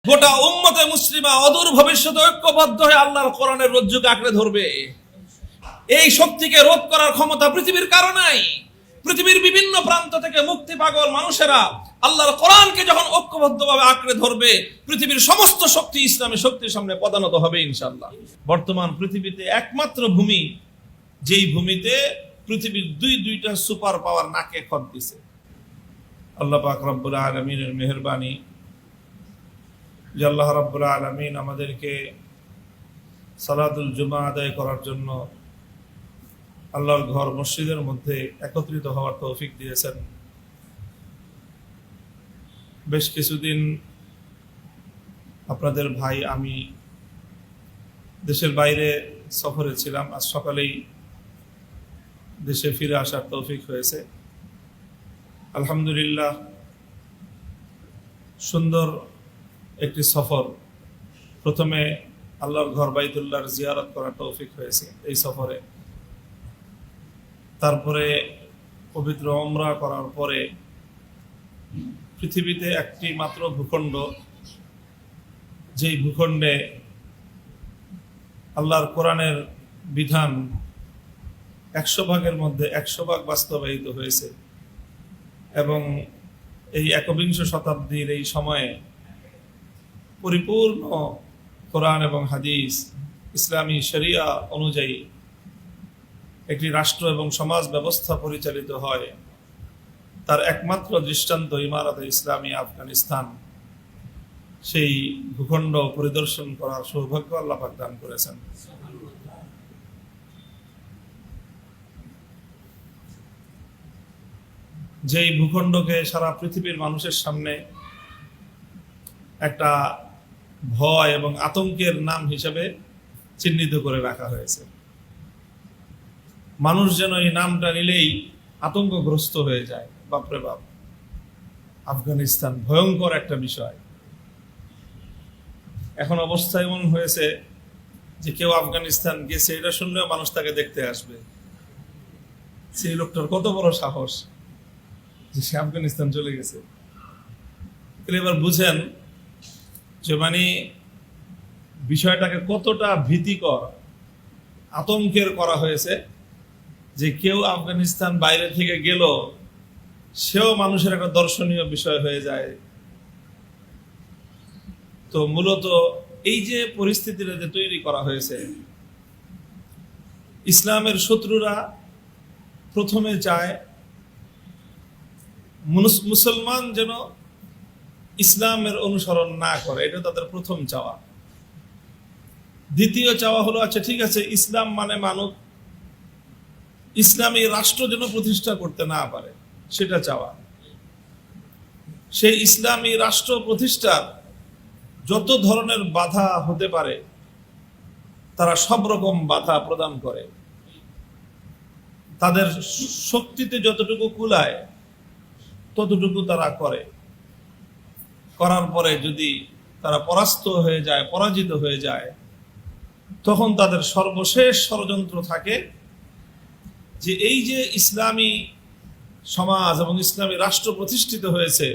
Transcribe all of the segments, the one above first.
গোটা উম্মতে মুসলিমা অদূর ভবিষ্যতে ঐক্যবদ্ধ হয়ে আল্লাহর কোরআনের রজ্জুকে আঁকড়ে ধরবে। এই শক্তিকে রোধ করার ক্ষমতা পৃথিবীর কারো নাই। পৃথিবীর বিভিন্ন প্রান্ত থেকে মুক্তি পাগল মানুষেরা আল্লাহর কোরআনকে যখন ঐক্যবদ্ধভাবে আঁকড়ে ধরবে, পৃথিবীর সমস্ত শক্তি ইসলামী শক্তির সামনে পদানত হবে ইনশাআল্লাহ। বর্তমান পৃথিবীতে একমাত্র ভূমি, যেই ভূমিতে পৃথিবীর দুইটা সুপার পাওয়ার নাকে খত দিছে। আল্লাহ পাক রব্বুল আলামিনের মেহেরবানি যে আল্লাহ রাব্বুল আলামিন আমাদেরকে সালাতুল জুমা আদায় করার জন্য আল্লাহর ঘর মসজিদের মধ্যে একত্রিত হওয়ার তৌফিক দিয়েছেন। বেশ কিছুদিন আপনাদের ভাই আমি দেশের বাইরে সফরে ছিলাম। আজ সকালেই দেশে ফিরে আসার তৌফিক হয়েছে। আলহামদুলিল্লাহ, সুন্দর একটি সফর। প্রথমে আল্লাহর ঘর বাইতুল্লাহর জিয়ারত করার তৌফিক হয়েছে এই সফরে। তারপরে পবিত্র উমরা করার পরে পৃথিবীতে একটি মাত্র ভূখণ্ড, যেই ভূখণ্ডে আল্লাহর কোরআনের বিধান 100 ভাগের মধ্যে 100 ভাগ বাস্তবায়িত হয়েছে এবং এই একবিংশ শতাব্দীর এই সময়ে পরিপূর্ণ কোরআন এবং হাদিস ইসলামী শরিয়া অনুযায়ী একটি রাষ্ট্র এবং সমাজ ব্যবস্থা পরিচালিত হয়, তার একমাত্র দৃষ্টান্ত ইমারতে ইসলামী আফগানিস্তান। সেই ভূখণ্ড পরিদর্শন করার সৌভাগ্য আল্লাহ পাক দান করেছেন। যেই ভূখণ্ডকে সারা পৃথিবীর মানুষের সামনে একটা ভয় এবং আতঙ্কের নাম হিসেবে চিহ্নিত করে রাখা হয়েছে। মানুষ যেন এই নামটা নিলেই আতঙ্কগ্রস্ত হয়ে যায়। বাপরে বাপ, আফগানিস্তান ভয়ঙ্কর একটা বিষয়। এখন অবস্থা এমন হয়েছে যে কেউ আফগানিস্তান গেছে এটা শুনলেও মানুষ তাকে দেখতে আসবে। সেই লোকটার কত বড় সাহস যে সে আফগানিস্তান চলে গেছে। তাহলে এবার বুঝেন যে মানে বিষয়টাকে কতটা ভীতিকর, আতঙ্কের করা হয়েছে যে কেউ আফগানিস্তান বাইরে থেকে গেল সেও মানুষের একটা দর্শনীয় বিষয় হয়ে যায়। তো মূলত এই যে পরিস্থিতিটা যে তৈরি করা হয়েছে, ইসলামের শত্রুরা প্রথমে চায় মুসলমান যেন ইসলামের অনুসরণ না করে, এটা তাদের প্রথম চাওয়া। দ্বিতীয় চাওয়া হলো, আচ্ছা ঠিক আছে, ইসলাম মানে মানুষ, ইসলামী রাষ্ট্র যেন প্রতিষ্ঠা করতে না পারে, সেটা চাওয়া। সেই ইসলামী রাষ্ট্র প্রতিষ্ঠার যত ধরনের বাধা হতে পারে তারা সব রকম বাধা প্রদান করে। তাদের শক্তিতে যতটুকু কুলায় ততটুকু তারা করে। করার পরে যদি তারা পরাস্ত হয়ে যায়, পরাজিত হয়ে যায়, তখন তাদের সর্বশেষ ষড়যন্ত্র থাকে যে এই যে ইসলামী সমাজ এবং ইসলামী রাষ্ট্র প্রতিষ্ঠিত হয়েছে,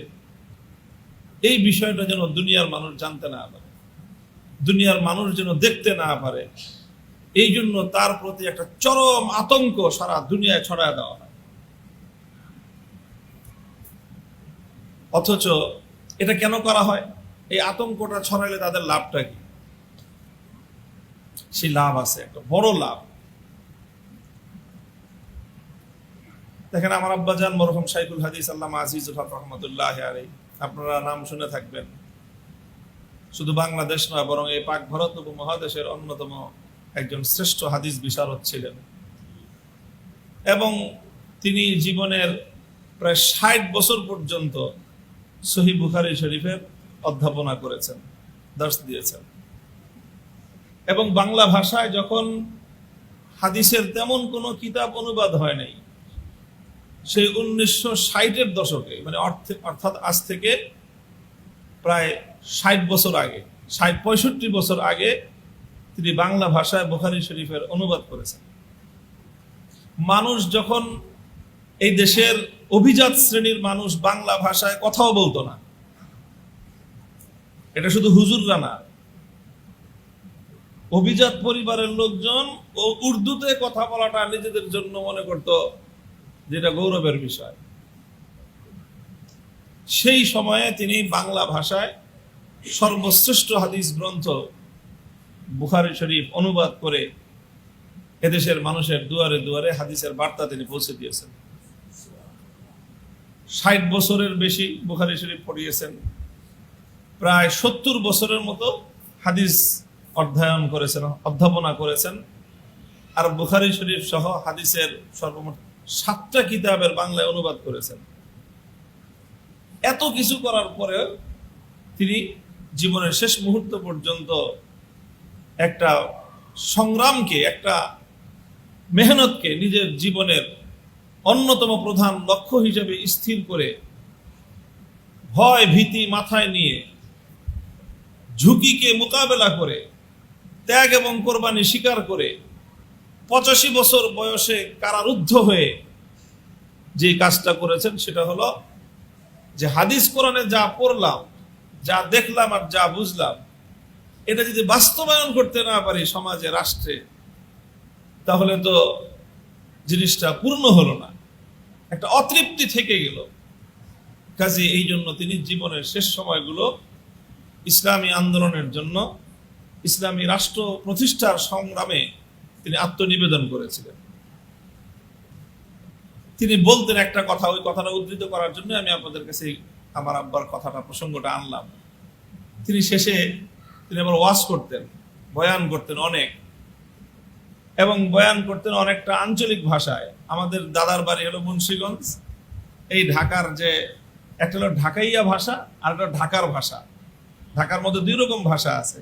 এই বিষয়টা যেন দুনিয়ার মানুষ জানতে না পারে, দুনিয়ার মানুষ যেন দেখতে না পারে। এই জন্য তার প্রতি একটা চরম আতঙ্ক সারা দুনিয়ায় ছড়ায় দেওয়া হয়। অথচ এটা কেন করা হয়? এই আতঙ্কটা ছড়াইলে তাদের লাভটা কি? সেই লাভ আছে, একটা বড় লাভ। দেখেন, আমার আব্বাজান মরহুম শাইখুল হাদিস আল্লামা আজিজুল হক রহমতুল্লাহ আলাইহি, আপনারা নাম শুনে থাকবেন। শুধু বাংলাদেশ নয়, বরং এই পাক ভারত উপমহাদেশের অন্যতম একজন শ্রেষ্ঠ হাদিস বিশারদ ছিলেন এবং তিনি জীবনের প্রায় 60 বছর পর্যন্ত সহিহ বুখারী শরীফের অধ্যাপনা করেছেন, দর্শ দিয়েছেন। এবং বাংলা ভাষায় যখন হাদিসের তেমন কোনো কিতাব অনুবাদ হয় নাই, সেই 1960-এর দশকে, মানে অর্থাৎ আজ থেকে প্রায় 60 বছর আগে, 65 বছর আগে তিনি বাংলা ভাষায় বুখারী শরীফের অনুবাদ করেছেন। মানুষ যখন, এই দেশের অভিজাত শ্রেণীর মানুষ বাংলা ভাষায় কথাও বলতো না, এটা শুধু হুজুররা না, অভিজাত পরিবারের লোকজন ও উর্দুতে কথা বলাটা নিজেদের জন্য মনে করত যেটা গৌরবের বিষয়। সেই সময়ে তিনি বাংলা ভাষায় সর্বশ্রেষ্ঠ হাদিস গ্রন্থ বুখারী শরীফ অনুবাদ করে এদেশের মানুষের দুয়ারে দুয়ারে হাদিসের বার্তা তিনি পৌঁছে দিয়েছেন। 60 বছরের বেশি বুখারী শরীফ পড়িয়েছেন, প্রায় 70 বছরের মতো হাদিস অধ্যয়ন করেছেন, অধ্যাপনা করেছেন। আর বুখারী শরীফ সহ হাদিসের সর্বমোট 7টা কিতাবের বাংলায় অনুবাদ করেছেন। এত কিছু করার পরে তিনি জীবনের শেষ মুহূর্ত পর্যন্ত একটা সংগ্রামকে, একটা মেহনতকে নিজের জীবনের অন্যতম প্রধান লক্ষ্য হিসেবে স্থির করে ভয় ভীতি মাথায় নিয়ে ঝুঁকিকে মোকাবেলা করে ত্যাগ এবং কোরবানি স্বীকার করে 85 বছর বয়সে কারারুদ্ধ হয়ে যে কাজটা করেছেন সেটা হলো যে হাদিস কোরআনে যা পড়লাম, যা দেখলাম আর যা বুঝলাম, এটা যদি বাস্তবায়ন করতে না পারি সমাজে, রাষ্ট্রে, তাহলে তো জিনিসটা পূর্ণ হলো না, একটা অতৃপ্তি থেকে গেল। কাজে এই জন্য তিনি জীবনের শেষ সময়গুলো ইসলামী আন্দোলনের জন্য, ইসলামী রাষ্ট্র প্রতিষ্ঠার সংগ্রামে তিনি আত্মনিবেদন করেছিলেন। তিনি বলতেন একটা কথা, ওই কথাটা উদ্ধৃত করার জন্য আমি আপনাদের কাছে আমার আব্বার কথাটা, প্রসঙ্গটা আনলাম। তিনি শেষে তিনি আবার ওয়াজ করতেন, বয়ান করতেন অনেক, এবং বয়ান করতেন অনেকটা আঞ্চলিক ভাষায়। আমাদের দাদার বাড়ি হলো মুন্সিগঞ্জ। এই ঢাকার যে একটা হলো ঢাকাইয়া ভাষা আর একটা ঢাকার ভাষা। ঢাকার মধ্যে 2 রকম ভাষা আছে।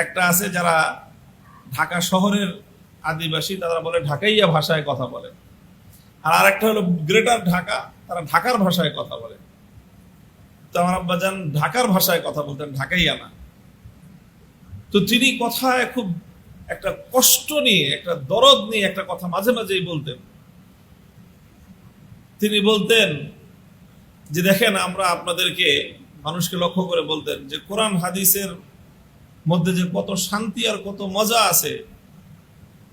একটা আছে যারা ঢাকা শহরের আদিবাসী, তারা বলে ঢাকাইয়া ভাষায় কথা বলে, আর আরেকটা হলো গ্রেটার ঢাকা, তারা ঢাকার ভাষায় কথা বলে। তো আমার আব্বাজান ঢাকার ভাষায় কথা বলতেন, ঢাকাইয়া না। তো তিনি কথায় খুব একটা কষ্ট নিয়ে, একটা দরদ নিয়ে একটা কথা মাঝে মাঝেই বলতেন। তিনি বলতেন যে দেখেন, আমরা আপনাদেরকে, মানুষকে লক্ষ্য করে বলতেন যে কোরআন হাদিসের মধ্যে যে কত শান্তি আর কত মজা আছে,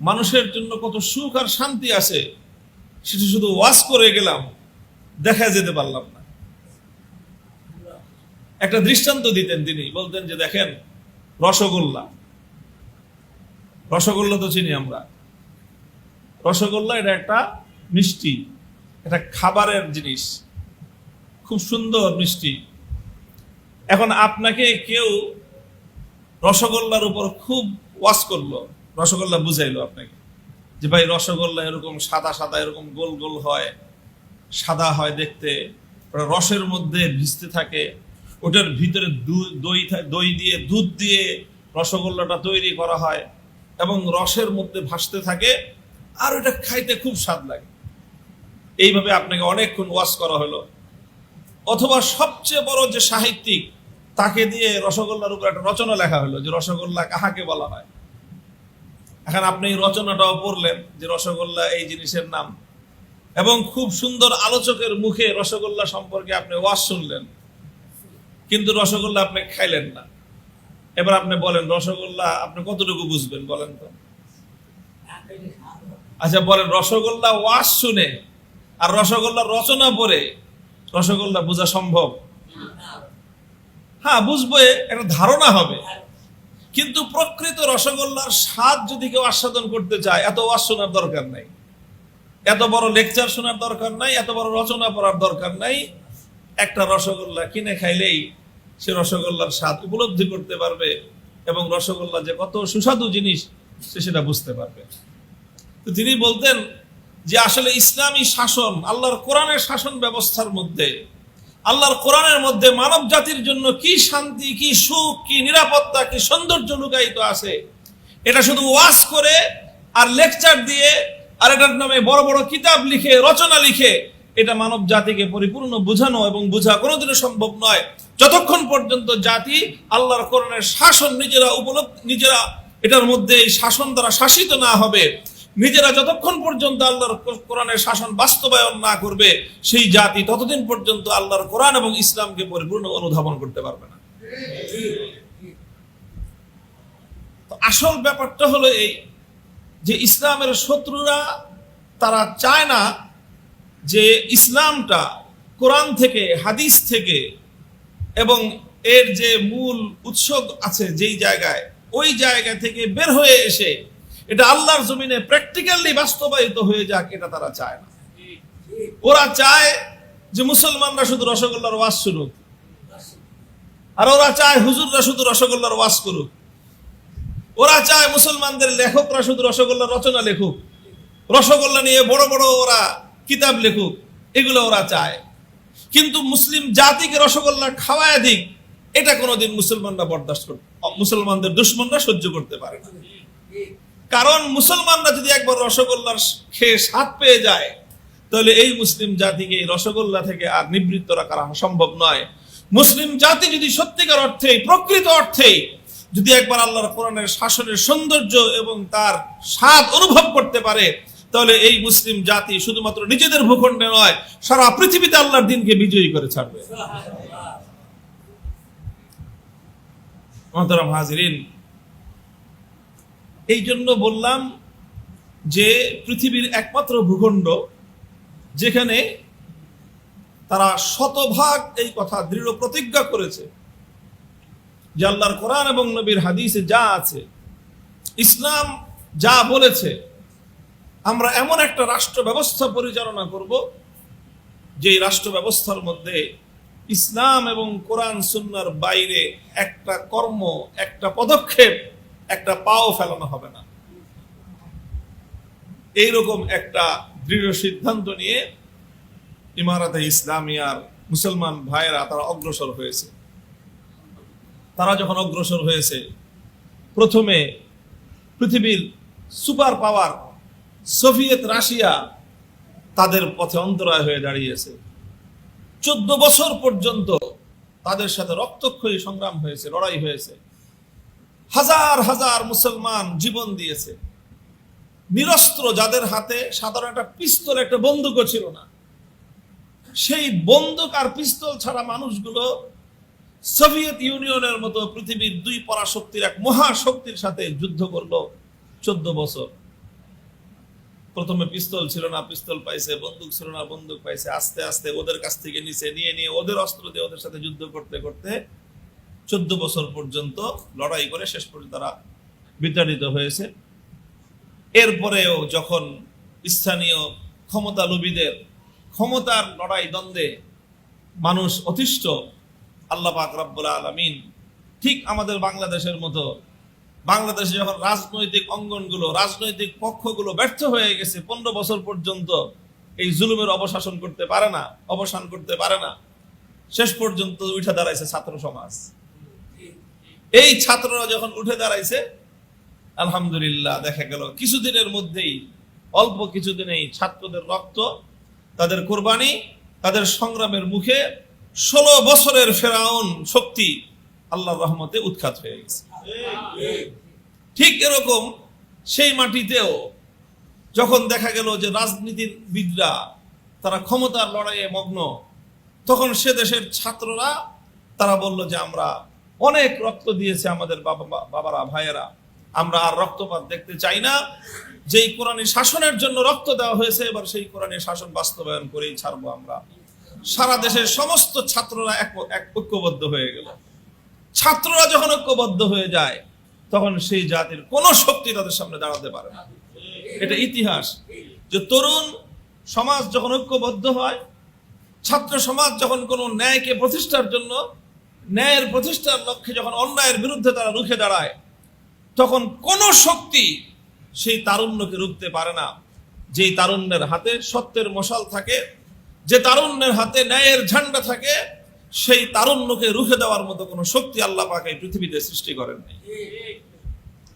মানুষের জন্য কত সুখ আর শান্তি আছে, সেটা শুধু ওয়াজ করে গেলাম, দেখা যেতে পারলাম না। একটা দৃষ্টান্ত দিতেন তিনি, বলতেন যে দেখেন, রসগোল্লা, রসগোল্লা তো চিনি আমরা। রসগোল্লা এটা একটা মিষ্টি, এটা খাবারের জিনিস, খুব সুন্দর মিষ্টি। এখন আপনাকে কেউ রসগোল্লার উপর খুব ওয়াজ করলো, রসগোল্লা বুঝাইলো আপনাকে যে ভাই রসগোল্লা এরকম সাদা সাদা, এরকম গোল গোল হয়, সাদা হয় দেখতে, ওটা রসের মধ্যে ভিজতে থাকে, ওটার ভিতরে দই দিয়ে, দুধ দিয়ে রসগোল্লাটা তৈরি করা হয় এবং রসের মধ্যে ভাসতে থাকে, আর ওটা খাইতে খুব স্বাদ লাগে। এইভাবে আপনাকে অনেকক্ষণ ওয়াজ করা হলো। অথবা সবচেয়ে বড় যে সাহিত্যিক, তাকে দিয়ে রসগোল্লার উপর একটা রচনা লেখা হলো যে রসগোল্লা কাহাকে বলা হয়। এখন আপনি এই রচনাটাও পড়লেন যে রসগোল্লা এই জিনিসের নাম, এবং খুব সুন্দর আলোচকের মুখে রসগোল্লা সম্পর্কে আপনি ওয়াজ শুনলেন, কিন্তু রসগোল্লা আপনি খাইলেন না। এবার আপনি বলেন রসগোল্লা আপনি কতটুকু বুঝবেন বলেন তো? আচ্ছা বলেন, রসগোল্লা ওয়াজ শুনে আর রসগোল্লা রচনা পড়ে রসগোল্লা বোঝা সম্ভব? হ্যাঁ, বুঝবো, একটা ধারণা হবে, কিন্তু প্রকৃত রসগোল্লার স্বাদ যদি কেউ আস্বাদন করতে চায়, এত ওয়াজ শোনার দরকার নাই, এত বড় লেকচার শোনার দরকার নাই, এত বড় রচনা পড়ার দরকার নাই। একটা রসগোল্লা কিনে খাইলেই সে রসগোল্লার স্বাদ উপলব্ধি করতে পারবে এবং রসগোল্লা যে কত সুস্বাদু জিনিস সে সেটা বুঝতে পারবে। তো তিনি বলতেন যে আসলে ইসলামী শাসন, আল্লাহর কোরআনের শাসন ব্যবস্থার মধ্যে, আল্লাহর কোরআনের মধ্যে মানব জাতির জন্য কি শান্তি, কি সুখ, কি নিরাপত্তা, কি সৌন্দর্য লুকায়িত আছে, এটা শুধু ওয়াজ করে আর লেকচার দিয়ে আর এটার নামে বড় বড় কিতাব লিখে, রচনা লিখে এটা মানব জাতিকে পরিপূর্ণ বোঝানো এবং বোঝা কোনোদিনও সম্ভব নয়, যতক্ষণ পর্যন্ত জাতি আল্লাহর কোরআনের শাসন নিজেরা এটার মধ্যে এই শাসন দ্বারা শাসিত না হবে, নিজেরা যতক্ষণ পর্যন্ত আল্লাহর কোরআনের শাসন বাস্তবায়ন না করবে, সেই জাতি ততদিন পর্যন্ত আল্লাহর কোরআন এবং ইসলামকে পরিপূর্ণ অনুধাবন করতে পারবে না। তো আসল ব্যাপারটা হলো এই যে ইসলামের শত্রুরা তারা চায় না যে ইসলামটা কোরআন থেকে, হাদিস থেকে এবং এর যে মূল উৎস আছে যেই জায়গায়, ওই জায়গা থেকে বের হয়ে এসে এটা আল্লাহর জমিনে প্র্যাকটিক্যালি বাস্তবায়িত হয়ে যাক, এটা তারা চায় না। ওরা চায় যে মুসলমানরা শুধু রসগোল্লার ওয়াজ শুনুক, আর ওরা চায় হুজুররা শুধু রসগোল্লার ওয়াজ করুক। ওরা চায় মুসলমানদের লেখকরা শুধু রসগোল্লার রচনা লেখুক, রসগোল্লা নিয়ে বড় বড় ওরা কিতাব লেখুক, এগুলো ওরা চায়। কিন্তু মুসলিম জাতিকে রসগোল্লা খাওয়ায় দিক, এটা কোনোদিন মুসলমানরা বরদাস্ত করতে, মুসলমানদের দুশ্মনরা সহ্য করতে পারে না। কারণ মুসলমানরা যদি একবার রসগোল্লার খেয়ে স্বাদ পেয়ে যায়, তাহলে এই মুসলিম জাতিকে এই রসগোল্লা থেকে আর নিবৃত্ত রাখা সম্ভব নয়। মুসলিম জাতি যদি সত্যিকার অর্থে, প্রকৃত অর্থে যদি একবার আল্লাহর কোরআনের শাসনের সৌন্দর্য এবং তার স্বাদ অনুভব করতে পারে, তাহলে এই মুসলিম জাতি শুধুমাত্র নিজেদের ভূখণ্ডে নয়, সারা পৃথিবীতে আল্লাহর দিনকে বিজয়ী করে ছাড়বে। মুহতারাম হাজিরিন, এই জন্য বললাম যে পৃথিবীর একমাত্র ভূখণ্ড যেখানে তারা শতভাগ এই কথা দৃঢ় প্রতিজ্ঞা করেছে যে আল্লাহর কোরআন এবং নবীর হাদিসে যা আছে, ইসলাম যা বলেছে, আমরা এমন একটা রাষ্ট্র ব্যবস্থা পরিচালনা করব যে রাষ্ট্র ব্যবস্থার মধ্যে ইসলাম এবং কোরআন সুন্নাহর বাইরে একটা কর্ম, একটা পদক্ষেপ, একটা পাও ফেলানো হবে না। এইরকম একটা দৃঢ় সিদ্ধান্ত নিয়ে ইমারাতে ইসলামিয়ার মুসলমান ভাইয়েরা তারা অগ্রসর হয়েছে। তারা যখন অগ্রসর হয়েছে, প্রথমে পৃথিবীর সুপার পাওয়ার সোভিয়েত রাশিয়া তাদের পথে অন্তরায় হয়ে দাঁড়িয়েছে। 14 বছর পর্যন্ত তাদের সাথে রক্তক্ষয়ী সংগ্রাম হয়েছে, লড়াই হয়েছে। হাজার হাজার মুসলমান জীবন দিয়েছে, নিরস্ত্র, যাদের হাতে সাধারণ একটা পিস্তল, একটা বন্দুকও ছিল না। সেই বন্দুক আর পিস্তল ছাড়া মানুষগুলো সোভিয়েত ইউনিয়নের মতো পৃথিবীর দুই পরাশক্তির এক মহাশক্তির সাথে যুদ্ধ করলো 14 বছর। প্রথমে পিস্তল ছিল না, পিস্তল পাইছে, বন্দুক ছিল না, বন্দুক পাইছে। আস্তে আস্তে ওদের কাছ থেকে নিচে নিয়ে ওদের অস্ত্র দিয়ে ওদের সাথে যুদ্ধ করতে করতে 14 বছর পর্যন্ত লড়াই করে শেষ পর্যন্ত তারা বিতাড়িত হয়েছে। এরপরেও যখন স্থানীয় ক্ষমতা লোভীদের ক্ষমতার লড়াই দ্বন্দ্বে মানুষ অতিষ্ঠ, আল্লাহ পাক রব্বুল আলামিন ঠিক আমাদের বাংলাদেশের মতো, বাংলাদেশে যখন রাজনৈতিক অঙ্গনগুলো, রাজনৈতিক পক্ষগুলো ব্যর্থ হয়ে গেছে, 15 বছর পর্যন্ত এই জুলুমের অবসান করতে পারে না, শেষ পর্যন্ত উঠে দাঁড়াইছে ছাত্র সমাজ। এই ছাত্ররা যখন উঠে দাঁড়াইছে, আলহামদুলিল্লাহ দেখা গেল কিছুদিনের মধ্যেই, অল্প কিছুদিনেই ছাত্রদের রক্ত, তাদের কোরবানি, তাদের সংগ্রামের মুখে 16 বছরের ফেরাউন শক্তি আল্লাহর রহমতে উৎখাত হয়ে গেছে। ঠিক এরকম সেই মাটিতেও যখন দেখা গেল যে রাজনীতিবিদরা তারা ক্ষমতার লড়াইয়ে মগ্ন, তখন সে দেশের ছাত্ররা তারা বলল যে আমরা অনেক রক্ত দিয়েছে আমাদের বাবারা, ভাইয়েরা, আমরা আর রক্তপাত দেখতে চাই না। যেই কোরআনী শাসনের জন্য রক্ত দেওয়া হয়েছে, এবার সেই কোরআনী শাসন বাস্তবায়ন করেই ছাড়বো আমরা। সারা দেশের সমস্ত ছাত্ররা ঐক্যবদ্ধ হয়ে গেল। ছাত্ররা যখন ঐক্যবদ্ধ হয়ে যায়, তখন সেই জাতির কোন শক্তি তাদের সামনে দাঁড়াতে পারে না। এটা ইতিহাস যে তরুণ সমাজ যখন ঐক্যবদ্ধ হয়, ছাত্র সমাজ যখন কোন ন্যায়কে প্রতিষ্ঠার জন্য, ন্যায়ের প্রতিষ্ঠার লক্ষ্যে যখন অন্যায়ের বিরুদ্ধে তারা রুখে দাঁড়ায়, তখন কোন শক্তি সেই তারুণ্যকে রুখতে পারে না। যেই তারুণ্যের হাতে সত্যের মশাল থাকে, যে তারুণ্যের হাতে ন্যায়ের ঝান্ডা থাকে, সেই তারুণ্যকে রুখে দেওয়ার মতো কোন শক্তি আল্লাহ পাক এই পৃথিবীতে সৃষ্টি করেন নাই।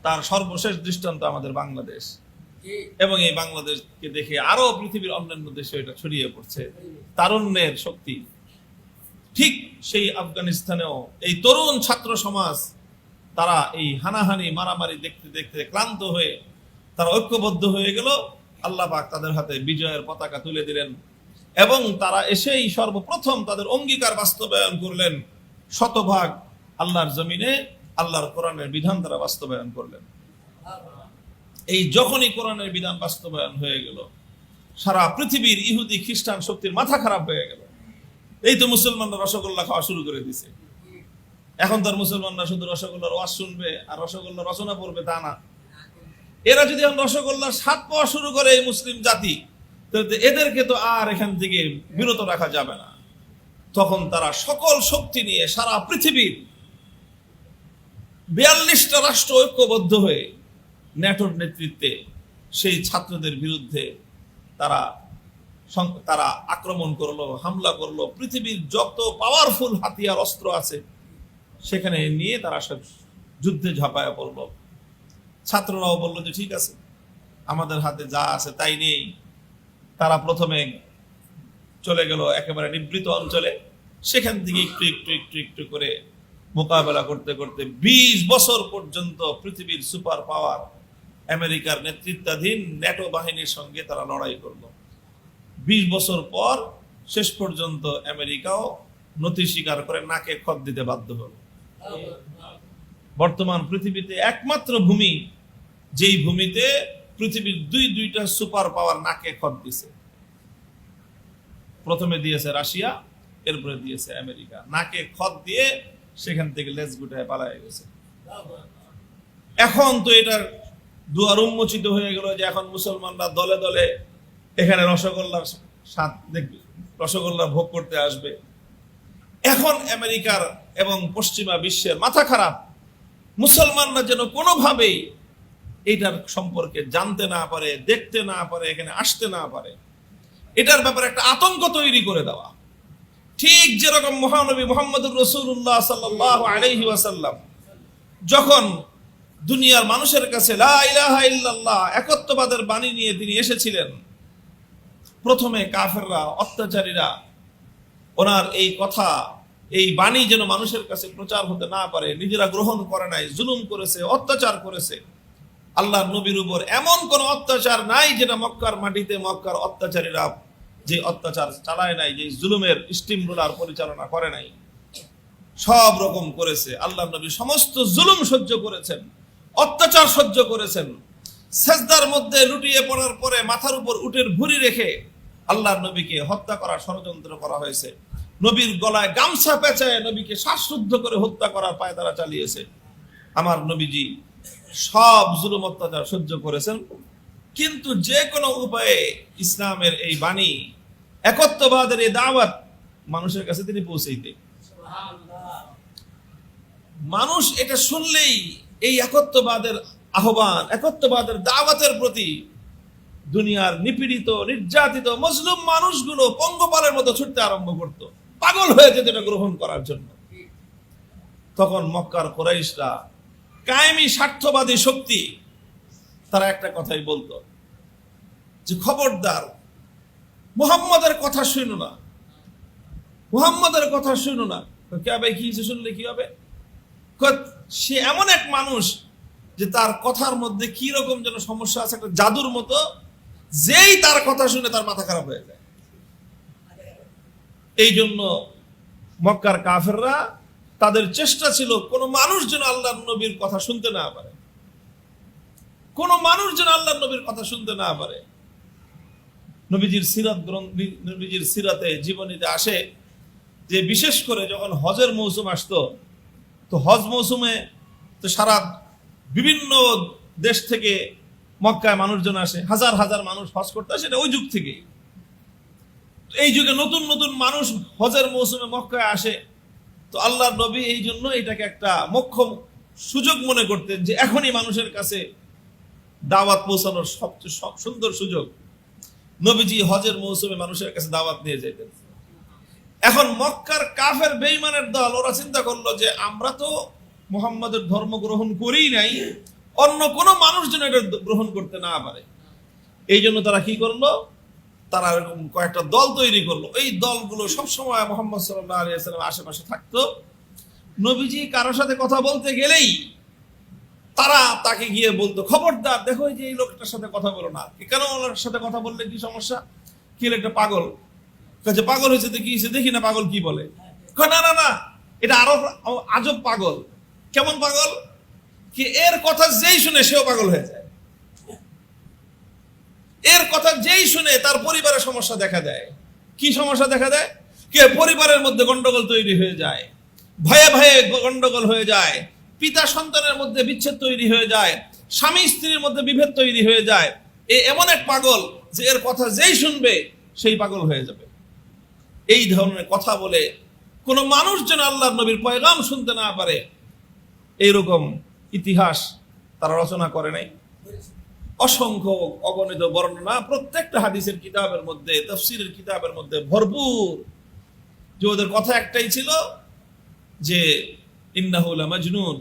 তার সর্বশেষ দৃষ্টান্ত আমাদের বাংলাদেশ, এবং এই বাংলাদেশকে দেখে আরো পৃথিবীর অন্যান্য দেশে এটা ছড়িয়ে পড়ছে তারুণ্যের শক্তি। ঠিক সেই আফগানিস্তানেও এই তরুণ ছাত্র সমাজ তারা এই হানাহানি মারামারি দেখতে দেখতে ক্লান্ত হয়ে তারা ঐক্যবদ্ধ হয়ে গেল। আল্লাহ পাক তাদের হাতে বিজয়ের পতাকা তুলে দিলেন, এবং তারা এসেই সর্বপ্রথম তাদের অঙ্গীকার বাস্তবায়ন করলেন, শতভাগ আল্লাহর জমিনে আল্লাহর কোরআনের বিধান তারা বাস্তবায়ন করলেন। এই যখনই কোরআনের বিধান বাস্তবায়ন হয়ে গেল, সারা পৃথিবীর ইহুদি খ্রিস্টান শক্তির মাথা খারাপ হয়ে গেল। এই তো মুসলমানরা রসগোল্লা খাওয়া শুরু করে দিছে। এখন তার মুসলমানরা শুধু রসগোল্লার ওয়াজ শুনবে আর রসগোল্লা রচনা পড়বে তা না। এরা যদি এখন রসগোল্লার স্বাদ পাওয়া শুরু করে এই মুসলিম জাতি, তাহলে এদেরকে তো আর এখান থেকে বিরত রাখা যাবে না। তখন তারা সকল শক্তি নিয়ে সারা পৃথিবীর 42টা রাষ্ট্র ঐক্যবদ্ধ হয়ে ন্যাটোর নেতৃত্বে সেই ছাত্রদের বিরুদ্ধে তারা আক্রমণ করলো, হামলা করলো। পৃথিবীর যত পাওয়ারফুল হাতিয়ার অস্ত্র আছে সেখানে নিয়ে তারা সব যুদ্ধে ঝাঁপায়া পড়লো। ছাত্ররাও বললো যে ঠিক আছে, আমাদের হাতে যা আছে তাই নেই। তারা প্রথমে চলে গেল একেবারে নিবৃত অঞ্চলে, সেখান থেকে একটু একটু একটু একটু করে মোকাবেলা করতে করতে 20 বছর পর্যন্ত পৃথিবীর সুপার পাওয়ার আমেরিকার নেতৃত্বাধীন ন্যাটো বাহিনীর সঙ্গে তারা লড়াই করলো। 20 বছর পর শেষ পর্যন্ত আমেরিকাও নথি স্বীকার করে নাকে খত দিতে বাধ্য হলো। বর্তমান পৃথিবীতে একমাত্র ভূমি যেই ভূমিতে পৃথিবীর দুইটা সুপার পাওয়ার নাকে খত দিছে। প্রথমে দিয়েছে রাশিয়া, এরপরে দিয়েছে আমেরিকা। নাকে খত দিয়ে সেখান থেকে লেজ গুটায় পালায় গেছে। এখন তো এটার দুয়ার উন্মোচিত হয়ে গেল যে এখন মুসলমানরা দলে দলে এখানে রসগোল্লার স্বাদ দেখবে, রসগোল্লা ভোগ করতে আসবে। এখন আমেরিকার এবং পশ্চিমা বিশ্বের মাথা খারাপ। মুসলমানরা যেন কোনোভাবেই এইটার সম্পর্কে জানতে না পারে, দেখতে না পারে, এখানে আসতে না পারে। এটার ব্যাপারে একটা আতঙ্ক তৈরি করে দেওয়া। ঠিক যেরকম মহানবী মুহাম্মদুর রাসূলুল্লাহ সাল্লাল্লাহু আলাইহি ওয়াসাল্লাম যখন দুনিয়ার মানুষের কাছে লা ইলাহা ইল্লাল্লাহ একত্ববাদের বাণী নিয়ে তিনি এসেছিলেন, প্রথমে কাফেররা, অত্যাচারীরা ওনার এই কথা, এই বাণী যেন মানুষের কাছে প্রচার হতে না পারে, নিজেরা গ্রহণ করে নাই, জুলুম করেছে, অত্যাচার করেছে। আল্লাহর নবীর উপর এমন কোন অত্যাচার নাই যেটা মক্কার মাটিতে মক্কার অত্যাচারীরা যে অত্যাচার চালায় নাই, যে জুলুমের স্টিম রোলার পরিচালনা করে নাই। সব রকম করেছে। আল্লাহর নবী সমস্ত জুলুম সহ্য করেছেন, অত্যাচার সহ্য করেছেন। সেজদার মধ্যে লুটিয়ে পড়ার পরে মাথার উপর উটের ভুঁড়ি রেখে আল্লাহর নবীকে হত্যা করার ষড়যন্ত্র করা হয়েছে। নবীর গলায় গামছা পেঁচায় নবীকে শ্বাসরুদ্ধ করে হত্যা করার পায়তারা চালিয়েছে। আমার নবীজি সব জুলুম অত্যাচার সহ্য করেছেন, কিন্তু যে কোনো উপায়ে ইসলামের এই বাণী, একত্ববাদের এই দাওয়াত মানুষের কাছে তিনি পৌঁছাইতে। মানুষ এটা শুনলেই এই একত্ববাদের আহ্বান, একত্ববাদের দাওয়াতের প্রতি দুনিয়ার নিপীড়িত, নির্যাতিত মজলুম মানুষগুলো পঙ্গপালের মতো ছুটতে আরম্ভ করত, পাগল হয়ে যেত এটা গ্রহণ করার জন্য। তখন মক্কার কুরাইশরা, কায়েমি স্বার্থবাদী শক্তি, তারা একটা কথাই বলতো যে খবরদার মুহাম্মদের কথা শুনো না, মুহাম্মদের কথা শুনো না। কে ভাই কি শুনলে কি হবে? সে এমন এক মানুষ যে তার কথার মধ্যে কি রকম যেন সমস্যা আছে, একটা জাদুর মতো, যেই তার কথা শুনে তার মাথা খারাপ হয়ে যায়। এই জন্য মক্কার কাফেররা, তাদের চেষ্টা ছিল কোন মানুষ যেন আল্লাহর নবীর কথা শুনতে না পারে, কোন মানুষ যেন আল্লাহর নবীর কথা শুনতে না পারে। নবীজির সিরাত নবীজির সিরাতে, জীবনীতে আসে যে বিশেষ করে যখন হজের মৌসুম আসতো, তো হজ মৌসুমে তো সারা বিভিন্ন দেশ থেকে মক্কায় মানুষজন আসে, হাজার হাজার মানুষ হজ করতে আসে। ওই যুগ থেকে এই যুগে নতুন নতুন মানুষ হজের মৌসুমে মক্কায় আসে। তো আল্লাহর নবী এই জন্য এটাকে একটা মোক্ষম সুযোগ মনে করতেন যে এখনই মানুষের কাছে দাওয়াত পৌঁছানোর সবচেয়ে সুন্দর সুযোগ। নবীজি হজের মৌসুমে মানুষের কাছে দাওয়াত নিয়ে যেতেন। এখন মক্কার কাফের বেঈমানের দল, ওরা চিন্তা করলো যে আমরা তো মুহাম্মাদের ধর্ম গ্রহণ করেই নাই, অন্য কোনো মানুষ যেন এটা গ্রহণ করতে না পারে। এই জন্য তারা কি করলো, তারা এরকম কয়েকটা দল তৈরি করলো। এই দলগুলো সবসময় মুহাম্মদ সাল্লাল্লাহু আলাইহি ওয়াসাল্লামের আশেপাশে থাকতো। নবীজি কারোর সাথে কথা বলতে গেলেই তারা তাকে গিয়ে বলতো, খবরদার, দেখো যে এই লোকটার সাথে কথা বলো না। কেন ওর সাথে কথা বললে কি সমস্যা? কি একটা পাগল, কাছে পাগল হয়েছে, কি হয়েছে দেখি না, পাগল কি বলে। না না না, এটা আরো আজব পাগল। কেমন পাগল? কি এর কথা যেই শুনে সেও পাগল হয়ে যায়। এর কথা যেই শুনে তার পরিবারের সমস্যা দেখা দেয়। কি সমস্যা দেখা দেয়? কে পরিবারের মধ্যে গন্ডগোল তৈরি হয়ে যায়, ভয়ে ভয়ে গন্ডগোল হয়ে যায়, পিতা সন্তানের মধ্যে বিচ্ছেদ তৈরি হয়ে যায়, স্বামী স্ত্রীর মধ্যে বিভেদ তৈরি হয়ে যায়। এমন এক পাগল যে এর কথা যেই শুনবে সেই পাগল হয়ে যাবে। এই ধরনের কথা বলে কোন মানুষ যেন আল্লাহর নবীর পয়গাম শুনতে না পারে, এইরকম ইতিহাস তারা রচনা করে নাই। অসংখ্য অগণিত বর্ণনা প্রত্যেকটা হাদিসের কিতাবের মধ্যে, তাফসীরের কিতাবের মধ্যে ভরপুর। যে ওদের কথা একটাই ছিল যে ইন্নাহু লামাজনুন,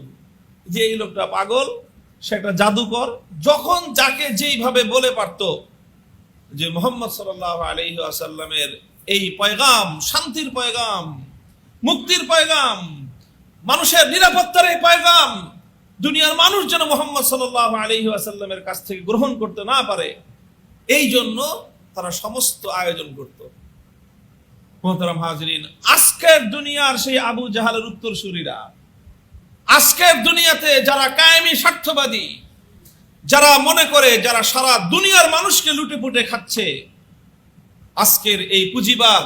যে এই লোকটা পাগল, সে একটা জাদুকর। যখন যাকে যেইভাবে বলে পারত যে মুহাম্মদ সাল্লাল্লাহু আলাইহি ওয়াসাল্লামের এই পয়গাম, শান্তির পয়গাম, মুক্তির পয়গাম, মানুষের নিরাপত্তার এই পয়গাম, দুনিয়ার মানুষ যেন মুহাম্মদ সাল্লাল্লাহু আলাইহি ওয়াসাল্লামের কাছ থেকে গ্রহণ করতে না পারে, এই জন্য তারা সমস্ত আয়োজন করত। মুহতারাম হাজিরিন, আজকের দুনিয়ার সেই আবু জাহালের উত্তরসূরিরা, আজকের দুনিয়াতে যারা কায়েমি স্বার্থবাদী, যারা মনে করে যারা সারা দুনিয়ার মানুষকে লুটে পুটে খাচ্ছে, আজকের এই পুঁজিবাদ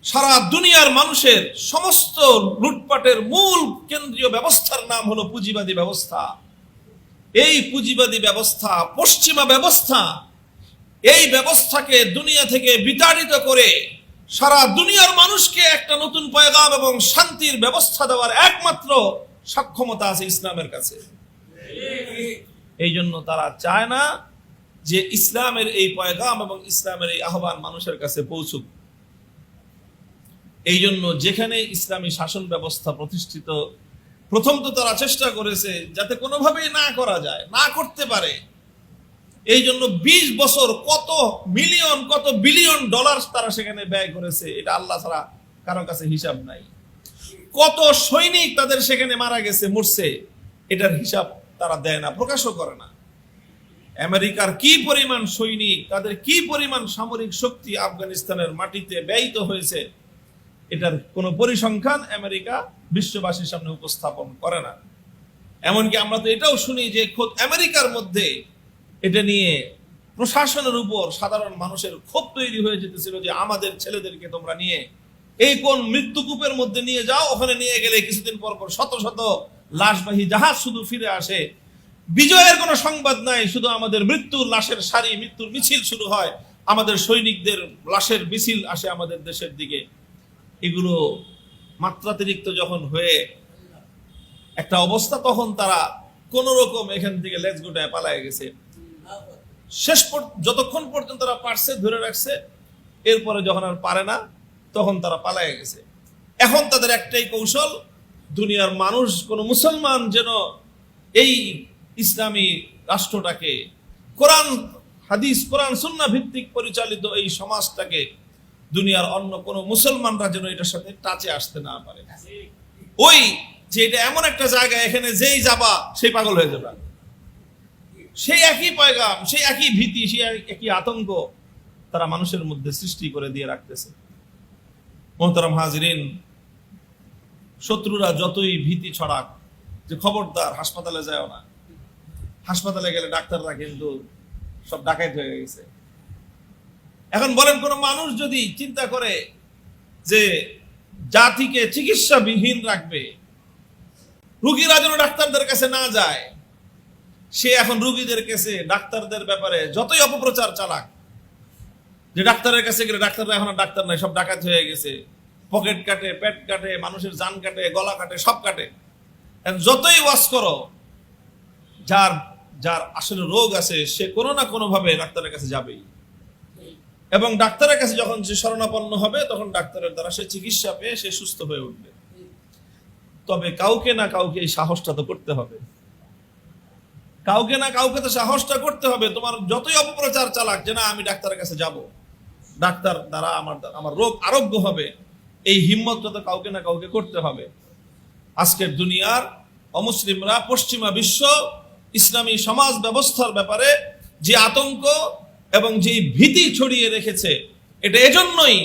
সারা দুনিয়ার মানুষের সমস্ত লুটপাটের মূল কেন্দ্রীয় ব্যবস্থার নাম হলো পুঁজিবাদী ব্যবস্থা। এই পুঁজিবাদী ব্যবস্থা, পশ্চিমা ব্যবস্থা, এই ব্যবস্থাকে দুনিয়া থেকে বিতাড়িত করে সারা দুনিয়ার মানুষকে একটা নতুন পয়গাম এবং শান্তির ব্যবস্থা দেওয়ার একমাত্র সক্ষমতা আছে ইসলামের কাছে। এই জন্য তারা চায় না যে ইসলামের এই পয়গাম এবং ইসলামের এই আহ্বান মানুষের কাছে পৌঁছুক। এই জন্য যেখানে ইসলামী শাসন ব্যবস্থা প্রতিষ্ঠিত, প্রথম তো তারা চেষ্টা করেছে যাতে কোনোভাবেই না করা যায়, না করতে পারে। এই জন্য 20 বছর কত মিলিয়ন কত বিলিয়ন ডলার তারা সেখানে ব্যয় করেছে, এটা আল্লাহ ছাড়া কারো কাছে হিসাব নাই। কত সৈনিক তাদের সেখানে মারা গেছে, মরছে, এটার হিসাব তারা দেয় না, প্রকাশও করে না। আমেরিকার কি পরিমাণ সৈনিক, তাদের কি পরিমাণ সামরিক শক্তি আফগানিস্তানের মাটিতে ব্যয়িত হয়েছে, এটার কোনো পরিসংখ্যান আমেরিকা বিশ্ববাসীর সামনে উপস্থাপন করে না। এমনকি আমরা তো এটাও শুনি যে খোদ আমেরিকার মধ্যে এটা নিয়ে প্রশাসনের উপর সাধারণ মানুষের ক্ষোভ তৈরি হয়ে যেতেছিল যে আমাদের ছেলেদেরকে তোমরা নিয়ে এই কোন মৃত্যুকূপের মধ্যে নিয়ে যাও, ওখানে নিয়ে গেলে কিছুদিন পর পর শত শত লাশবাহী জাহাজ শুধু ফিরে আসে, বিজয়ের কোনো সংবাদ নাই, শুধু আমাদের মৃত্যুর লাশের সারি, মৃত্যুর মিছিল শুরু হয়, আমাদের সৈনিকদের লাশের মিছিল আসে আমাদের দেশের দিকে। এগুলো মাত্রাতিরিক্ত যখন হয়ে একটা অবস্থা, তখন তারা কোন রকম এখান থেকে লেজ গুটায় পালায় গেছে। শেষ যতক্ষণ পর্যন্ত তারা পারছে ধরে রাখছে, এরপরে যখন আর পারে না তখন তারা পালায় গেছে। এখন তাদের একটাই কৌশল, দুনিয়ার মানুষ, কোন মুসলমান যেন এই ইসলামী রাষ্ট্রটাকে, কোরআন হাদিস, কোরআন সুন্নাহ ভিত্তিক পরিচালিত এই সমাজটাকে দুনিয়ার অন্য কোন মুসলমানরা যেন এটার সাথে টাচে আসতে না পারে। ওই যে এটা এমন একটা জায়গা, এখানে যেই যাবা সেই পাগল হয়ে যাবে। সেই একই পয়গাম, সেই একই ভীতি, সেই একই আতঙ্ক তারা মানুষের মধ্যে সৃষ্টি করে দিয়ে রাখতেছে। মুহতারাম হাজিরিন, শত্রুরা যতই ভীতি ছড়াক যে খবরদার হাসপাতালে যাও না, হাসপাতালে গেলে ডাক্তাররা কিন্তু সব ডাকাইত হয়ে গেছে। এখন বলেন, কোন মানুষ যদি চিন্তা করে যে জাতিকে চিকিৎসাবিহীন রাখবে, রোগীরা যেন ডাক্তারদের কাছে না যায়, সে এখন রোগীদের কাছে ডাক্তারদের ব্যাপারে যতই অপপ্রচার চালাক, যে ডাক্তারের কাছে গেলে ডাক্তাররা এখন আর ডাক্তার নাই, সব ডাকাত হয়ে গেছে, পকেট কাটে, পেট কাটে, মানুষের জান কাটে, গলা কাটে, সব কাটে। যতই ওয়াজ করো, যার যার আসলে রোগ আছে সে কোনো না কোনো ভাবে ডাক্তারের কাছে যাবেই, এবং ডাক্তারের কাছে যখন সে শরণাপন্ন হবে তখন ডাক্তারের দ্বারা সে চিকিৎসা পেয়ে সে সুস্থ হয়ে উঠবে। তবে কাউকে না কাউকে এই সাহসটা তো করতে হবে, কাউকে না কাউকে তো সাহসটা করতে হবে। তোমার যতই অপপ্রচার চালাক যে না আমি ডাক্তারের কাছে যাব, ডাক্তার দ্বারা আমার রোগ আরোগ্য হবে, এই হিম্মতটা তো কাউকে না কাউকে করতে হবে। আজকের দুনিয়ার অমুসলিমরা পশ্চিমা বিশ্ব ইসলামী সমাজ ব্যবস্থার ব্যাপারে যে আতঙ্ক এবং যে ভীতি ছড়িয়ে রেখেছে, এটা এজন্যই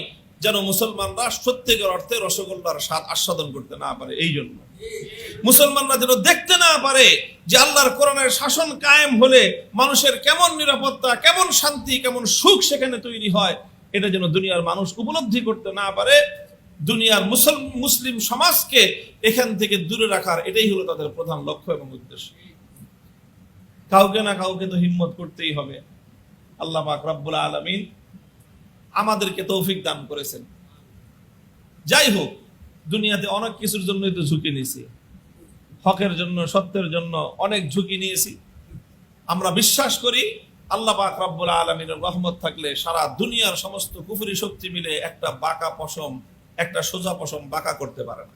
যেন মুসলমানরা সত্যিকার অর্থে রসগোল্লার স্বাদ আস্বাদন করতে না পারে। এই জন্য মুসলমানরা যেন দেখতে না পারে যে আল্লাহর কোরআনের শাসন কায়েম হলে মানুষের কেমন নিরাপত্তা, কেমন শান্তি, কেমন সুখ সেখানে তৈরি হয়, এটা যেন দুনিয়ার মানুষ উপলব্ধি করতে না পারে। দুনিয়ার মুসলিম সমাজকে এখান থেকে দূরে রাখার এটাই হলো তাদের প্রধান লক্ষ্য এবং উদ্দেশ্য। কাউকে না কাউকে তো হিম্মত করতেই হবে। আল্লাহ পাক রব্বুল আলামিন আমাদেরকে তৌফিক দান করেছেন। যাই হোক, দুনিয়াতে অনেক কিছুর জন্যই তো ঝুঁকি নিয়েছি, হকের জন্য, সত্যের জন্য অনেক ঝুঁকি নিয়েছি। আমরা বিশ্বাস করি আল্লাহ পাক রব্বুল আলামিনের রহমত থাকলে সারা দুনিয়ার সমস্ত কুফরি শক্তি মিলে একটা বাঁকা পশম, একটা সোজা পশম বাঁকা করতে পারে না।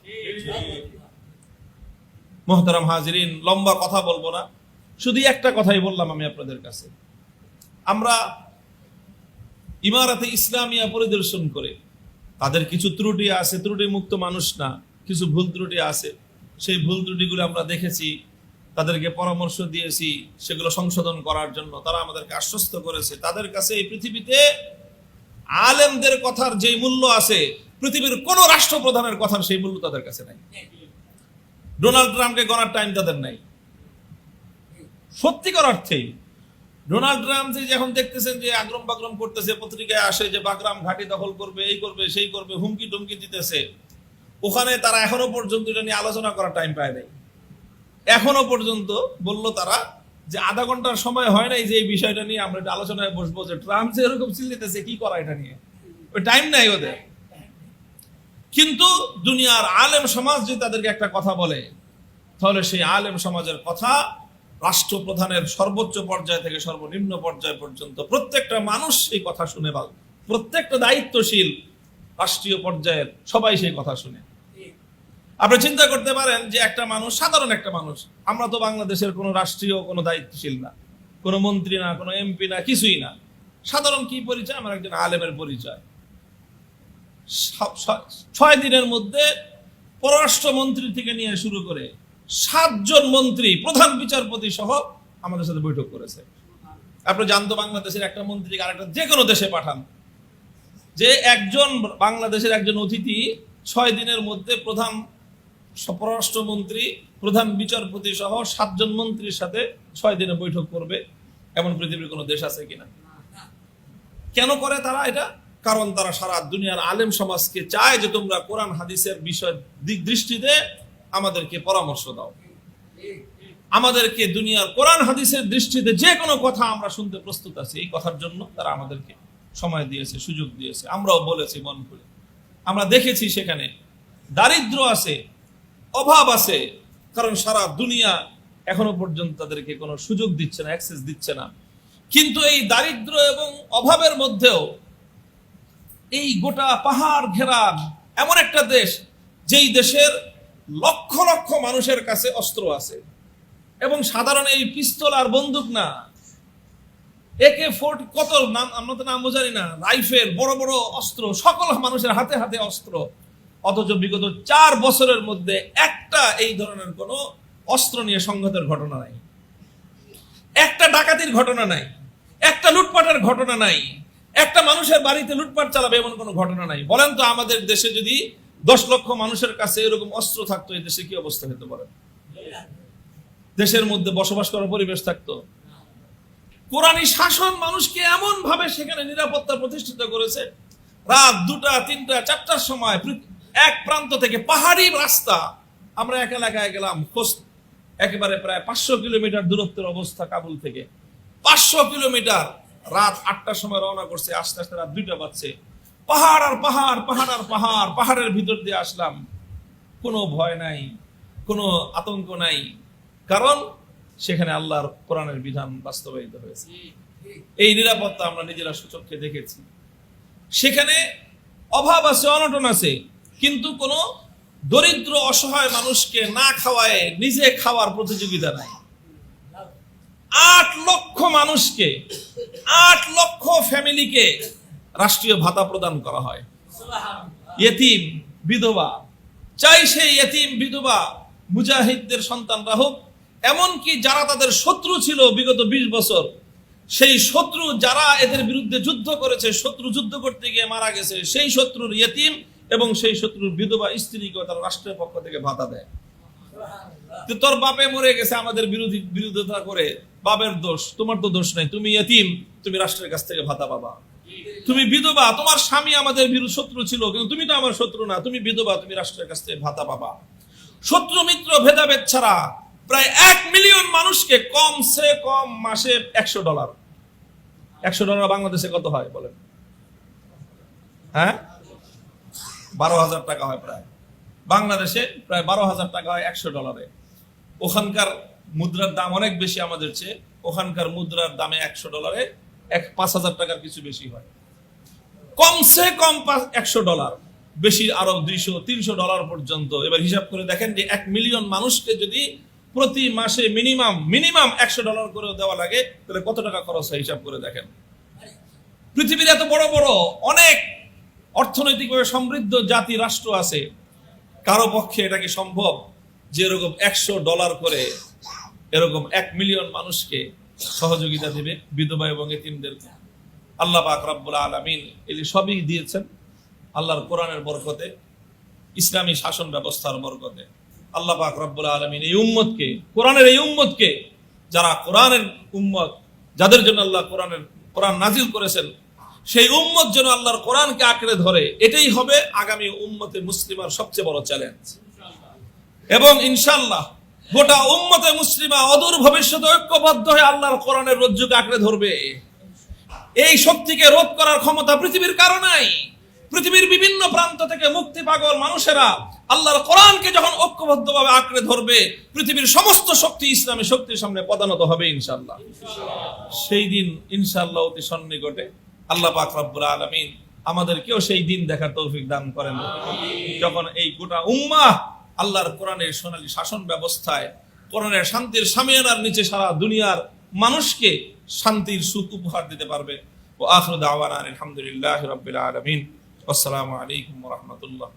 মুহতারাম হাজিরিন, লম্বা কথা বলবো না, শুধু একটা কথাই বললাম আমি আপনাদের কাছে। আমরা ইমারাতে ইসলামিয়া পরিদর্শন করে তাদের কিছু ত্রুটি আছে, ত্রুটি মুক্ত মানুষ না, কিছু ভুল ত্রুটি আছে। সেই ভুল ত্রুটিগুলো আমরা দেখেছি, তাদেরকে পরামর্শ দিয়েছি সেগুলো সংশোধন করার জন্য। তারা আমাদেরকে আশ্বস্ত করেছে। তাদের কাছে এই পৃথিবীতে আলেমদের কথার যে মূল্য আছে, পৃথিবীর কোন রাষ্ট্রপ্রধানের কথার সেই মূল্য তাদের কাছে নাই। ডোনাল্ড ট্রাম্পকে গণার টাইম তাদের নাই। সত্যিকার অর্থেই ডোনাল্ড ট্রাম্প যে এখন দেখতেছেন যে আগ্রম বাগ্রম করতেছে, পত্রিকায় আসে যে বাগরাম ঘাঁটি দখল করবে, এই করবে, সেই করবে, হুমকি টুমকি দিতেছে, ওখানে তারা এখনো পর্যন্ত এটা নিয়ে আলোচনা করার টাইম পায় নাই। এখনো পর্যন্ত বললো তারা যে আধা ঘন্টার সময় হয় নাই যে এই বিষয়টা নিয়ে আমরা একটা আলোচনায় বসবো, যে ট্রাম্প যে এরকম চিল্লিতেছে কি করা এটা নিয়ে, ওই টাইম নাই ওদের। কিন্তু দুনিয়ার আলেম সমাজ যদি তাদেরকে একটা কথা বলে, তাহলে সেই আলেম সমাজের কথা রাষ্ট্রপ্রধানের সর্বোচ্চ পর্যায় থেকে সর্বনিম্ন পর্যায় পর্যন্ত প্রত্যেকটা মানুষ সেই কথা শুনে, প্রত্যেকটা দায়িত্বশীল রাষ্ট্রীয় পর্যায়ের সবাই সেই কথা শুনে। আপনি চিন্তা করতে পারেন যে একটা মানুষ, সাধারণ একটা মানুষ, আমরা তো বাংলাদেশের কোনো রাষ্ট্রীয় কোনো দায়িত্বশীল না, কোনো মন্ত্রী না, কোনো এমপি না, কিছুই না। সাধারণ কি পরিচয়? আমার একজন আলেমের পরিচয়। 6 দিনের মধ্যে পররাষ্ট্রমন্ত্রী থেকে নিয়ে শুরু করে 7 জন মন্ত্রী, প্রধান বিচারপতি সহ আমাদের সাথে বৈঠক করেছে। আপনি জানতো বাংলাদেশের একটা মন্ত্রীকে আরেকটা যে কোনো দেশে পাঠান, যে একজন বাংলাদেশের একজন অতিথি 6 দিনের মধ্যে প্রধান পররাষ্ট্রমন্ত্রী, প্রধান বিচারপতি সহ 7 জন মন্ত্রীর সাথে 6 দিনে বৈঠক করবে, এমন পৃথিবীর কোনো দেশ আছে কিনা? কেন করে তারা এটা? কারণ তারা সারা দুনিয়ার আলেম সমাজকে চায় যে তোমরা কোরআন হাদিসের বিষয় দিক দৃষ্টিতে আমাদেরকে পরামর্শ দাও, আমাদেরকে দুনিয়ার কোরআন হাদিসের দৃষ্টিতে যে কোনো কথা আমরা শুনতে প্রস্তুত আছি। এই কথার জন্য তারা আমাদেরকে সময় দিয়েছে, সুযোগ দিয়েছে। আমরাও বলেছি মন খুলে। আমরা দেখেছি সেখানে দারিদ্র আছে, অভাব আছে, কারণ সারা দুনিয়া এখনো পর্যন্ত তাদেরকে কোনো সুযোগ দিচ্ছে না, অ্যাক্সেস দিচ্ছে না। কিন্তু এই দারিদ্র এবং অভাবের মধ্যেও এই গোটা পাহাড় ঘেরা এমন একটা দেশ, যেই দেশের লক্ষ লক্ষ মানুষের কাছে অস্ত্র আছে, এবং সাধারণ এই পিস্তল আর বন্দুক না, AK-40 কত নাম, আমরা তো নাম জানি না, রাইফেল, বড় বড় অস্ত্র, সকল মানুষের হাতে হাতে অস্ত্র। অথচ বিগত 4 বছরের মধ্যে একটা এই ধরনের কোন অস্ত্র নিয়ে সংঘাতের ঘটনা নাই, একটা ডাকাতির ঘটনা নাই, একটা লুটপাটের ঘটনা নাই, একটা মানুষের বাড়িতে লুটপাট চালাবে এমন কোনো ঘটনা নাই। বলেন তো, আমাদের দেশে যদি 10 লক্ষ মানুষের কাছে এরকম অস্ত্র থাকতো, এই দেশে কি অবস্থা হতে পারে? দেশের মধ্যে বসবাস করার পরিবেশ থাকতো? কোরআনী শাসন মানুষকে এমন ভাবে সেখানে নিরাপত্তা প্রতিষ্ঠিত করেছে, রাত 2টা, 3টা, 4টার সময় এক প্রান্ত থেকে পাহাড়ি রাস্তা, আমরা এক এলাকায় গেলাম, একেবারে প্রায় 500 কিলোমিটার দূরত্বের অবস্থা কাবুল থেকে, 500 কিলোমিটার, রাত 8টার সময় রওনা করছে, আস্তে আস্তে রাত 2টা বাজছে। পাহাড় আর পাহাড়, পাহাড় আর পাহাড়, পাহাড়ের ভিতর দিয়ে আসলাম। কোনো ভয় নাই, কোনো আতঙ্ক নাই, কারণ সেখানে আল্লাহর কোরআনের বিধান বাস্তবায়িত হয়েছে। এই নিরাপত্তা আমরা নিজেরা সচক্ষে দেখেছি। সেখানে অভাব আছে, অনটন আছে, কিন্তু কোনো দরিদ্র অসহায় মানুষকে না খাওয়ায় নিজে খাওয়ার প্রতিযোগিতা নাই। 8 লক্ষ মানুষকে, 8 লক্ষ ফ্যামিলিকে রাষ্ট্রীয় ভাতা প্রদান করা হয়। ইয়েতিম, বিধবা, চাই সেই ইয়েতিম বিধবা মুজাহিদদের সন্তানরা হোক, এমনকি যারা তাদের শত্রু ছিল বিগত 20 বছর, সেই শত্রু যারা এদের বিরুদ্ধে যুদ্ধ করেছে, শত্রু যুদ্ধ করতে গিয়ে মারা গেছে, সেই শত্রুর ইয়েতিম এবং সেই শত্রুর বিধবা স্ত্রীকে তারা রাষ্ট্রের পক্ষ থেকে ভাতা দেয়। তো তোর বাপে মরে গেছে আমাদের বিরোধিতা করে, বাপের দোষ, তোমার তো দোষ নাই, তুমি ইয়েতিম, তুমি রাষ্ট্রের কাছ থেকে ভাতা পাবা। তুমি বিধবা, তোমার স্বামী আমাদের শত্রু ছিল, কিন্তু তুমি তো আমার শত্রু না, তুমি বিধবা, তুমি রাষ্ট্রের কাছ থেকে ভাতা পাবা। শত্রু মিত্র ভেদাভেদ ছাড়া প্রায় 1 মিলিয়ন মানুষকে কমসে কম মাসে $100, $100 বাংলাদেশে কত হয় বলেন? হ্যাঁ, 12,000 টাকা হয় প্রায়। বাংলাদেশে প্রায় 12,000 টাকা হয় $100। ওখানকার মুদ্রার দাম অনেক বেশি আমাদের চেয়ে, ওখানকার মুদ্রার দামে $100 5,000 টাকার কিছু বেশি হয়। কমসে কম $100, বেশি আরো $200-300 পর্যন্ত। এবার হিসাব করে দেখেন যে 1 মিলিয়ন মানুষকে যদি প্রতি মাসে মিনিমাম $100 করে দেওয়া লাগে, তাহলে কত টাকা খরচ হয় হিসাব করে দেখেন। পৃথিবীর এত বড় বড় অনেক অর্থনৈতিকভাবে সমৃদ্ধ জাতি রাষ্ট্র আছে, কারো পক্ষে এটা কি সম্ভব যে এরকম $100 করে এরকম 1 মিলিয়ন মানুষকে সহযোগিতা দেবে, বিধবা এবং এতিমদেরকে? আল্লাহ পাক রব্বুল আলামিন এই সবই দিয়েছেন আল্লাহর কোরআনের বরকতে, ইসলামী শাসন ব্যবস্থার বরকতে। আল্লাহ পাক রব্বুল আলামিন এই উম্মতকে, কোরআনের এই উম্মতকে, যারা কোরআনের উম্মত, যাদের জন্য আল্লাহ কোরআন নাজিল করেছেন, সেই উম্মত যেন আল্লাহর কোরআনকে আঁকড়ে ধরে, এটাই হবে আগামী উম্মতে মুসলিমার সবচেয়ে বড় চ্যালেঞ্জ। এবং ইনশাআল্লাহ গোটা উম্মতে মুসলিমা অদূর ভবিষ্যতে ঐক্যবদ্ধ হয়ে আল্লাহর কোরআনের রজ্জুকে আঁকড়ে ধরবে। এই শক্তিকে রোধ করার ক্ষমতা পৃথিবীর কারো নাই। পৃথিবীর বিভিন্ন প্রান্ত থেকে মুক্তি পাগল মানুষেরা আল্লাহর কোরআনকে যখন ঐক্যবদ্ধভাবে আঁকড়ে ধরবে, পৃথিবীর সমস্ত শক্তি ইসলামী শক্তির সামনে পদানত হবে ইনশাআল্লাহ। সেই দিন ইনশাআল্লাহ অতি সন্নিকটে। আল্লাহ পাক রব্বুল আলামিন আমাদেরকেও সেই দিন দেখার তৌফিক দান করেন, যখন এই গোটা উম্মাহ আল্লাহর কোরআনের সোনালী শাসন ব্যবস্থায়, কোরআনের শান্তির সামিয়ানার নিচে সারা দুনিয়ার মানুষকে শান্তির সুখ উপহার দিতে পারবে। ওয়া আখিরু দাওয়ানা আলহামদুলিল্লাহি রাব্বিল আলামিন। আসসালামু আলাইকুম ওয়া রাহমাতুল্লাহ।